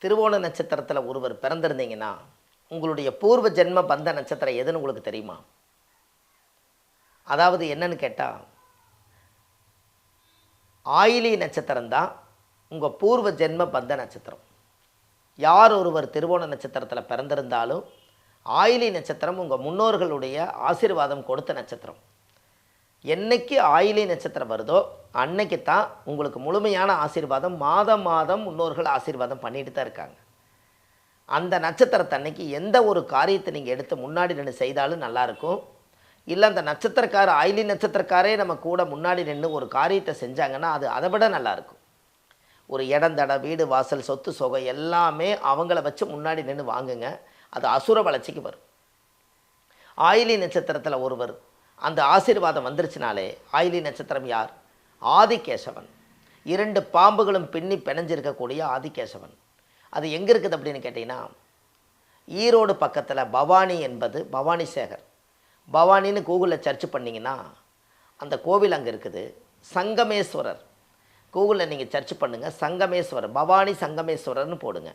திருவோண நட்சத்திரத்தில் ஒருவர் பிறந்திருந்தீங்கன்னா உங்களுடைய பூர்வ ஜென்ம பந்த நட்சத்திரம் எதுன்னு உங்களுக்கு தெரியுமா? அதாவது என்னன்னு கேட்டால், ஆயிலி நட்சத்திரம் தான் உங்கள் பூர்வ ஜென்ம பந்த நட்சத்திரம். யார் ஒருவர் திருவோண நட்சத்திரத்தில் பிறந்திருந்தாலும் ஆயிலி நட்சத்திரம் உங்கள் முன்னோர்களுடைய ஆசீர்வாதம் கொடுத்த நட்சத்திரம். என்னைக்கு ஆயிலி நட்சத்திரம் வருதோ அன்னைக்கு தான் உங்களுக்கு முழுமையான ஆசீர்வாதம். மாதம் மாதம் முன்னோர்கள் ஆசீர்வாதம் பண்ணிட்டு தான் இருக்காங்க. அந்த நட்சத்திரத்தன்னைக்கு எந்த ஒரு காரியத்தை நீங்கள் எடுத்து முன்னாடி நின்று செய்தாலும் நல்லாயிருக்கும். இல்லை அந்த நட்சத்திரக்கார ஆயிலி நட்சத்திரக்காரே நம்ம கூட முன்னாடி நின்று ஒரு காரியத்தை செஞ்சாங்கன்னா அது அதை விட நல்லாயிருக்கும். ஒரு இடந்தட வீடு வாசல் சொத்து சொகை எல்லாமே அவங்கள வச்சு முன்னாடி நின்று வாங்குங்க. அது அசுர வளர்ச்சிக்கு வரும். ஆயிலி நட்சத்திரத்தில் ஒருவர் அந்த ஆசீர்வாதம் வந்துருச்சுனாலே, ஆயிலி நட்சத்திரம் யார்? ஆதிகேசவன். 2 பாம்புகளும் பின்னி பிணைஞ்சிருக்கக்கூடிய ஆதிகேசவன். அது எங்கே இருக்குது அப்படின்னு கேட்டிங்கன்னா, ஈரோடு பக்கத்தில் பவானி என்பது பவானி சேகர். பவானின்னு கூகுளில் சர்ச் பண்ணிங்கன்னா அந்த கோவில் அங்கே இருக்குது. சங்கமேஸ்வரர் கூகுளில் நீங்கள் சர்ச் பண்ணுங்கள். சங்கமேஸ்வரர், பவானி சங்கமேஸ்வரர்னு போடுங்க.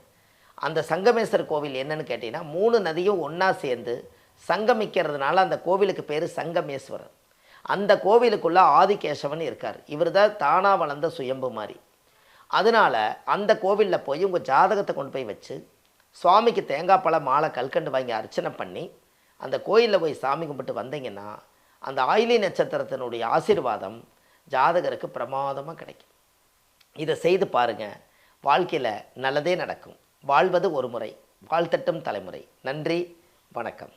அந்த சங்கமேஸ்வரர் கோவில் என்னன்னு கேட்டிங்கன்னா, 3 நதியும் ஒன்றா சேர்ந்து சங்கமிக்கிறதுனால அந்த கோவிலுக்கு பேர் சங்கமேஸ்வரர். அந்த கோவிலுக்குள்ளே ஆதிகேசவன் இருக்கார். இவர் தான் தானாக வளர்ந்த சுயம்பு மாதிரி. அதனால் அந்த கோவிலில் போய் உங்கள் ஜாதகத்தை கொண்டு போய் வச்சு சுவாமிக்கு தேங்காய் பழம் மாலை கல்கண்டு வாங்கி அர்ச்சனை பண்ணி அந்த கோயிலில் போய் சாமி கும்பிட்டு வந்தீங்கன்னா அந்த ஆயிலி நட்சத்திரத்தினுடைய ஆசீர்வாதம் ஜாதகருக்கு பிரமாதமாக கிடைக்கும். இதை செய்து பாருங்கள். வாழ்க்கையில் நல்லதே நடக்கும். வாழ்வது ஒரு முறை, வாழ்த்தட்டும் தலைமுறை. நன்றி, வணக்கம்.